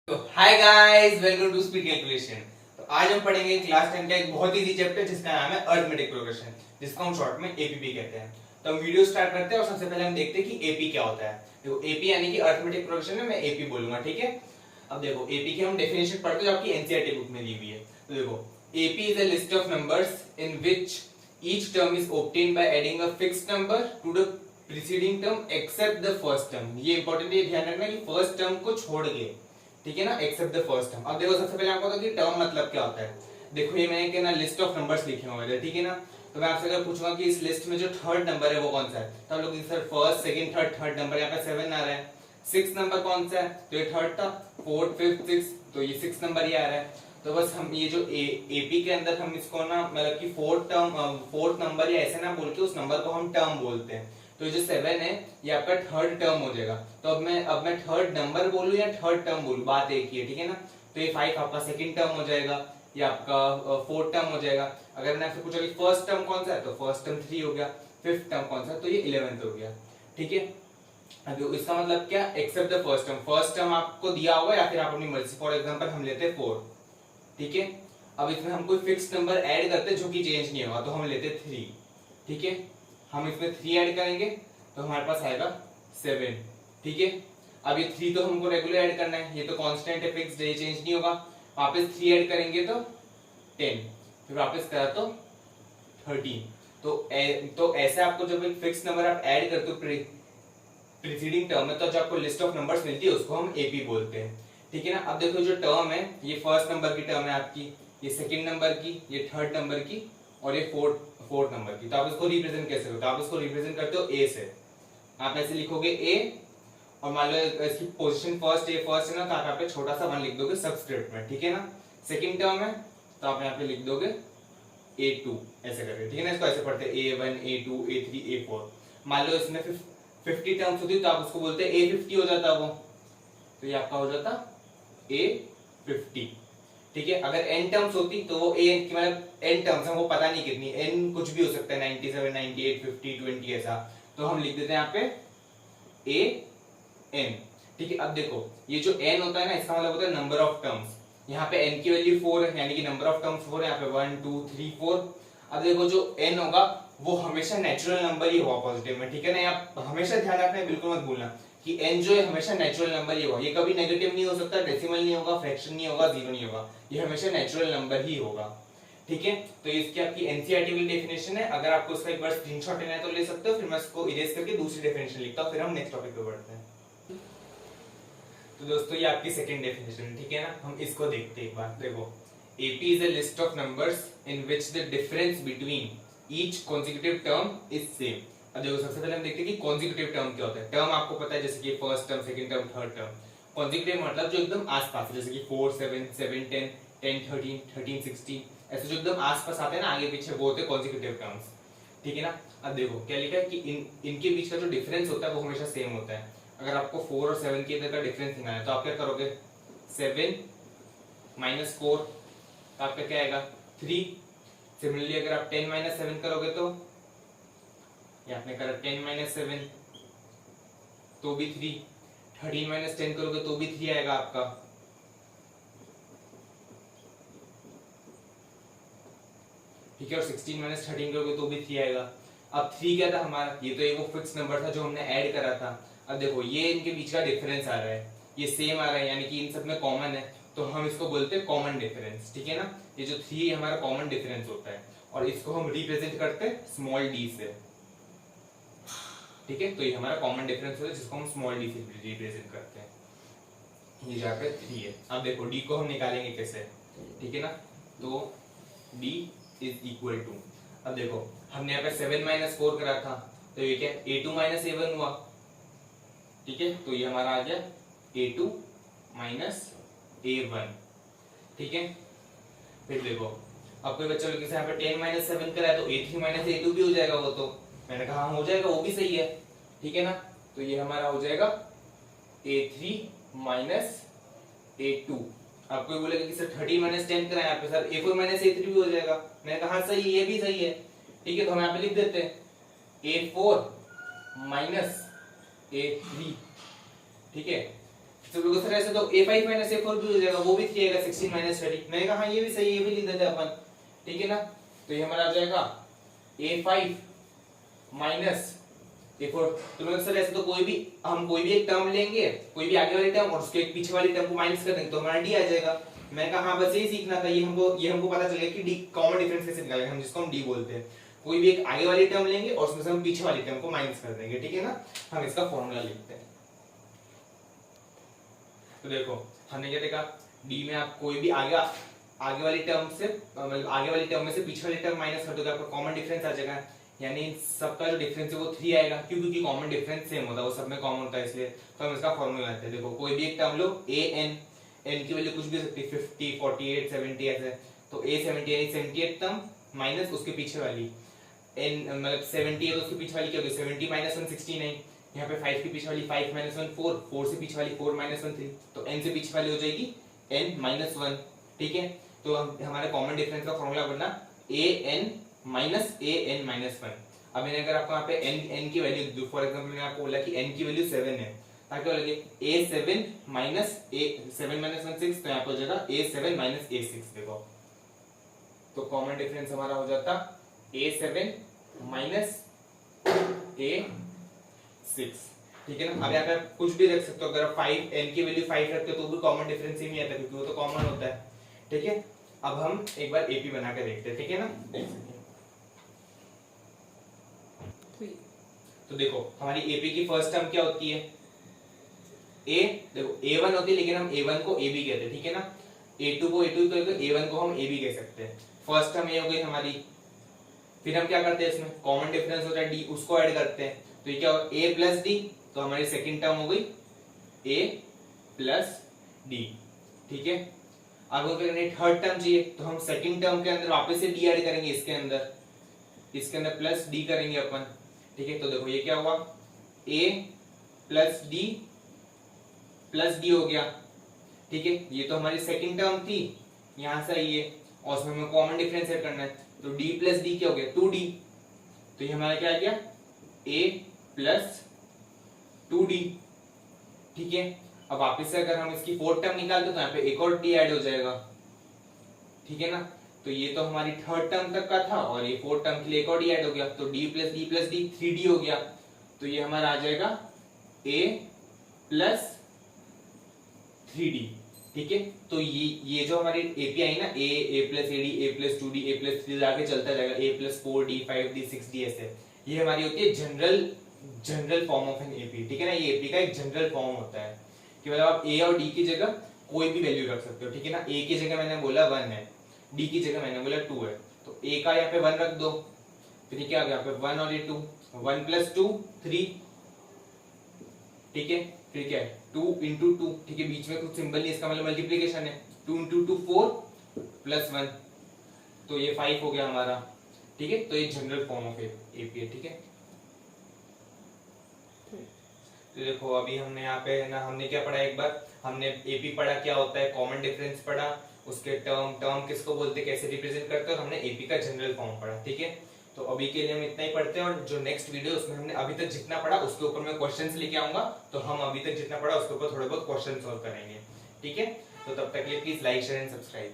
Hi guys, welcome to speed calculation. तो आज हम पढ़ेंगे क्लास 10 का एक बहुत इजी चैप्टर जिसका नाम है अरिथमेटिक प्रोग्रेशन, जिसको हम शॉर्ट में एपीपी कहते हैं। तो हम वीडियो स्टार्ट करते हैं और सबसे पहले हम देखते हैं कि एपी क्या होता है। देखो, एपी यानी कि अरिथमेटिक प्रोग्रेशन में मैं एपी बोलूंगा, ठीक है। अब देखो, एपी की हम डेफिनेशन पढ़ते हैं जो आपकी एनसीईआरटी बुक में दी हुई है। तो देखो, AP is a list of numbers in which each term is obtained by adding a fixed number to the preceding term except the first term। ये इंपॉर्टेंट है, ध्यान रखना कि फर्स्ट टर्म को छोड़ के, ठीक है ना, एक्सेप्ट द फर्स्ट टर्म। अब देखो, सबसे पहले आपको कि टर्म मतलब क्या होता है। देखो, ये मैंने क्या ना लिस्ट ऑफ नंबर्स लिखे हुए हैं, ठीक है ना। तो मैं आपसे अगर पूछूंगा कि इस लिस्ट में जो थर्ड नंबर है वो कौन सा है, तो आप लोग sir first second third number यहाँ पे 7 आ रहा है। सिक्स नंबर कौन सा है, तो ये थर्ड था। फोर्थ फिफ्थ सिक्स, तो ये सिक्स नंबर ही आ रहा है। तो बस हम ये जो एपी के अंदर हम इसको ना मतलब कि फोर्थ नंबर या ऐसे ना बोल के उस नंबर को हम टर्म बोलते हैं। तो जो 7 है ये आपका थर्ड टर्म हो जाएगा। तो अब मैं थर्ड नंबर बोलूं या थर्ड टर्म बोलूं, बात एक ही है, ठीक है ना। तो ये 5 आपका सेकंड टर्म हो जाएगा, ये आपका फोर्थ टर्म हो जाएगा। अगर मैंने आपसे पूछा कि फर्स्ट टर्म कौन सा है, तो फर्स्ट टर्म 3 हो गया। फिफ्थ टर्म कौन सा है, तो ये 11th हो गया, ठीक है। अब इसका मतलब क्या, except the first term. First term आपको दिया होगा या फिर आप अपनी मर्जी, फॉर एग्जांपल हम लेते हैं 4, ठीक है। अब इसमें हम कोई फिक्स नंबर ऐड करते हैं जो कि चेंज नहीं होगा, तो हम लेते 3, ठीक है। हम इसमें 3 ऐड करेंगे तो हमारे पास आएगा 7, ठीक है। अब ये 3 तो हमको रेगुलर ऐड करना है, ये तो कांस्टेंट है, फिक्स्ड है, चेंज नहीं होगा। वापस 3 ऐड करेंगे तो 10, फिर वापस करा तो 13। तो ऐसे आपको जब एक फिक्स नंबर आप ऐड करते हो प्रीसीडिंग टर्म में, तो जो आपको लिस्ट ऑफ नंबर्स मिलती है उसको हम एपी बोलते हैं, ठीक है ना। अब देखो, जो टर्म है ये फर्स्ट नंबर की टर्म है आपकी, ये सेकंड नंबर की, ये थर्ड नंबर की और ये फोर्थ नंबर की। तो आप इसको रिप्रेजेंट कैसे करते हो, आप इसको रिप्रेजेंट करते हो ए से। आप ऐसे लिखोगे ए, और मान लो इसकी पोजीशन फर्स्ट है ना, तो आप यहाँ पे छोटा सा 1 लिख दोगे सबस्क्रिप्ट में, ठीक है ना। सेकंड टर्म है तो आप यहाँ पे लिख दोगे A2 ऐसे करके, ठीक है ना। इसको ऐसे पढ़ते हैं A1 A2 A3 A4। मान लो इसमें 50 टर्म्स होती तो आप उसको बोलते हैं A50 हो जाता वो, तो ये आपका हो जाता A50, ठीक है। अगर n टर्म्स होती तो वो a की मतलब n टर्म्स है, वो पता नहीं कितनी, n कुछ भी हो सकता है, 97 98 50 20 ऐसा, तो हम लिख देते हैं यहाँ पे an, ठीक है। अब देखो, ये जो n होता है ना, इसका मतलब होता है नंबर ऑफ टर्म्स। यहाँ पे n की वैल्यू 4 है, यानी कि नंबर ऑफ टर्म्स 4 है, यहाँ पे 1 2 3 4। अब देखो, जो n होगा वो हमेशा नेचुरल नंबर ही होगा पॉजिटिव में, ठीक है ना। आप हमेशा ध्यान रखना है, बिल्कुल मत भूलना कि n जो है हमेशा नेचुरल नंबर ही होगा। ये कभी नेगेटिव नहीं हो सकता, डेसिमल नहीं होगा, फ्रैक्शन नहीं होगा, जीरो नहीं होगा, ये हमेशा नेचुरल नंबर ही होगा, ठीक है। तो इसकी आपकी एनसीईआरटी की डेफिनेशन है। अगर आपको इसका एक बार स्क्रीनशॉट लेना है तो ले सकते हो, फिर मैं इसको इरेज करके दूसरी डेफिनेशन लिखता हूं, फिर हम नेक्स्ट टॉपिक पे बढ़ते हैं। तो दोस्तों, ये आपकी सेकंड डेफिनेशन, ठीक है ना। हम इसको देखते हैं एक बार। देखो, AP is a list of numbers in which the difference between each consecutive term is same। अब देखो, सबसे पहले हम देखते हैं कि कॉन्जिक्यूटिव टर्म क्या होता है। टर्म आपको पता है, जैसे कि first term second term third term. Consecutive मतलब जो एकदम आसपास है, जैसे कि 4 7 7 10 10 13 13 16, ऐसे जो एकदम आसपास आते हैं ना, आगे पीछे, वो होते हैं कॉन्जिक्यूटिव टर्म्स, ठीक है ना। अब देखो क्या लिखा है कि इनके बीच का जो डिफरेंस होता है वो हमेशा सेम होता है। अगर आपको 4 और 7 के अंदर का डिफरेंस निकालना है तो आप क्या करोगे, 7 माइनस 4, तो आपका क्या आएगा 3। सिमिलरली अगर आप 10 माइनस 7 करोगे तो ये आपने करा 10 माइनस 7 तो भी 3। 13 माइनस 10 करोगे तो भी 3 आएगा आपका, ठीक है। और 16 माइनस 13 करोगे तो भी 3 आएगा। अब 3 क्या था हमारा, ये तो एक वो फिक्स नंबर था जो हमने ऐड करा था। अब देखो, ये इनके बीच का डिफरेंस आ रहा है, ये सेम आ रहा है, यानी कि इन सब में कॉमन है, तो हम इसको बोलते हैं कॉमन डिफरेंस, ठीक है ना। ये जो 3 हमारा कॉमन डिफरेंस होता है, और इसको हम रिप्रेजेंट करते हैं स्मॉल d से, ठीक है। तो ये हमारा कॉमन डिफरेंस होता है जिसको हम स्मॉल d से रिप्रेजेंट करते हैं। ये जहाँ पे 3 है। अब देखो, d को हम निकालेंगे कैसे, ठीक है ना। तो d इज इक्वल टू, अब देखो हमने यहाँ पे 7 माइनस 4 करा था, तो ये क्या A2 माइनस A1 हुआ, ठीक है। तो ये हमारा आ गया A2 माइनस A1, ठीक है। फिर देखो, अब कोई बच्चा किसी यहाँ पे 10 माइनस 7 करा है तो A3 माइनस A2 भी हो जाएगा, वो तो मैंने कहा हो जाएगा, वो भी सही है, ठीक है ना। तो ये हमारा हो जाएगा A3 माइनस A2। आप कोई बोलेगा कि सर 30 माइनस 10 करा है यहाँ पे, सर A4 माइनस A3 भी हो जाएगा, मैंने कहा सही, ये भी सही है, ठीक है। तो हम यहाँ पे लिख देते हैं A4 माइनस A3, ठीक है। तो बिल्कुल सर ऐसे तो a5 माइनस a4 भी हो जाएगा, वो भी 3 आएगा 16 माइनस 30। मैंने कहा हाँ ये भी सही है, ये भी लिख देते हैं अपन, ठीक है ना। तो ये हमारा आ जाएगा a5 माइनस a4। तो मतलब सर ऐसे तो हम कोई भी एक टर्म लेंगे, कोई भी आगे वाली टर्म और उसके एक पीछे वाली टर्म को माइनस कर देंगे तो हमारा d आ जाएगा। मैंने कहा हाँ बस यही सीखना था, ये हमको पता चल गया कि d कॉमन डिफरेंस कैसे निकालेंगे हम, जिसको हम d बोलते हैं। कोई भी एक आगे वाली टर्म लेंगे और उसमें से हम पीछे वाली टर्म को माइनस कर देंगे, ठीक है ना। हम इसका फॉर्मूला लिखते हैं। तो देखो हमने क्या देखा, d में आप कोई भी आगे वाली टर्म से मतलब आगे वाली टर्म में से पीछे वाली टर्म माइनस कर दोगे, आपका कॉमन डिफरेंस आ जाएगा, यानी सबका जो डिफरेंस है वो 3 आएगा, क्योंकि कॉमन डिफरेंस सेम होता है, वो सब में कॉमन होता है इसलिए। तो हम इसका फॉर्मूला लेते हैं। देखो कोई भी एक टर्म लो n की वैल्यू कुछ भी हो सकती है 50 48 70 ऐसे, तो a70 यानी 78 टर्म माइनस उसके पीछे वाली n मतलब 70 है तो उसके पीछे वाली क्या होगी 70 माइनस 1 69, यहाँ पे 5 के पीछे वाली 5 माइनस 1 4, 4 से पीछे वाली 4 माइनस 1 3, तो n से पीछे वाली हो जाएगी n माइनस 1, ठीक है। तो हमारे कॉमन डिफरेंस का फॉर्मूला बनना an माइनस an माइनस 1। अब मैंने अगर आपको यहाँ पे n की वैल्यू, फॉर एग्जांपल मैंने आपको बोला कि n की वैल्यू 7 है, ताकि क्या लगे a7 माइनस a7 माइनस 1 6, तो यहाँ पे हो जाएगा a7 माइनस a6। देखो तो कॉमन डिफरेंस हमारा हो जाता a7 माइनस a6, ठीक है ना। अब यहाँ पे आप कुछ भी रख सकते हो, अगर आप 5 n की वैल्यू 5 रखते हो तो भी कॉमन डिफरेंस ही नहीं आता, क्योंकि वो तो कॉमन होता है, ठीक है। अब हम एक बार एपी बना के देखते हैं, ठीक है ना। तो देखो हमारी एपी की फर्स्ट टर्म क्या होती है, a, देखो a1 होती है, लेकिन हम a1 को ab कहते हैं, ठीक है ना। a2 को a2 तो a1 को हम ab कह सकते हैं। फर्स्ट टर्म ये हो गई हमारी, फिर हम क्या करते हैं इसमें कॉमन डिफरेंस होता है d, उसको ऐड करते हैं, तो ये क्या होगा a प्लस d, तो हमारी सेकंड टर्म हो गई a प्लस d, ठीक है। अब हमें थर्ड टर्म चाहिए, तो हम सेकंड टर्म के अंदर वापस से d ऐड करेंगे, इसके अंदर प्लस d करेंगे अपन, ठीक है। तो देखो ये क्या हुआ a प्लस d हो गया, ठीक है। ये तो हमारी सेकंड टर्म थी, यहां से आई है और उसमें हमें कॉमन डिफरेंस ऐड करना है, तो d प्लस d क्या हो गया 2d, तो ये हमारा क्या आ गया a प्लस 2d, ठीक है। अब वापस से अगर हम इसकी फोर्थ टर्म निकालते तो यहाँ पे एक और d ऐड हो जाएगा, ठीक है ना। तो ये तो हमारी थर्ड टर्म तक का था और ये फोर्थ टर्म के लिए एक और d ऐड हो गया, तो d प्लस d 3d हो गया, तो ये हमारा आ जाएगा a प्लस 3d, ठीक है। तो ये जो हमारी एपी आई ना a plus ad a plus 2d a plus 3d आगे चलता जाएगा a plus 4d 5d 6d ऐसे, ये हमारी होती है general form of an AP, ठीक है ना। ये एपी का एक जनरल फॉर्म होता है कि मतलब आप a और d की जगह कोई भी वैल्यू रख सकते हो, ठीक है ना। a की जगह मैंने बोला 1 है, d की जगह मैंने बोला 2 है, तो a का यहाँ पे 1 रख दो, फिर क्या आ गया यहाँ पे 1 और ये 2, 1 प्लस 2 3, ठीक है। फिर क्या है 2 इंटू 2, ठीक है, बीच में कुछ सिंबल नहीं, इसका मतलब मल्टीप्लीकेशन है, 2 इंटू 2 4 प्लस 1, तो ये 5 हो गया हमारा, ठीक है। तो ये जनरल फॉर्म ऑफ एपी है, ठीक है। तो देखो अभी हमने यहाँ पे ना हमने क्या पढ़ा, एक बार हमने एपी पढ़ा क्या होता है, कॉमन डिफरेंस पढ़ा, उसके टर्म किसको बोलते हैं, कैसे रिप्रेजेंट करते हैं, और हमने एपी का जनरल फॉर्म पढ़ा, ठीक है। तो अभी के लिए हम इतना ही पढ़ते हैं, और जो नेक्स्ट वीडियो उसमें हमने अभी तक जितना पढ़ा उसके ऊपर मैं क्वेश्चंस लेके आऊंगा, तो हम अभी तक जितना पढ़ा उसके ऊपर थोड़े बहुत क्वेश्चन सॉल्व करेंगे, ठीक है। तो तब तक के लिए please like share and subscribe.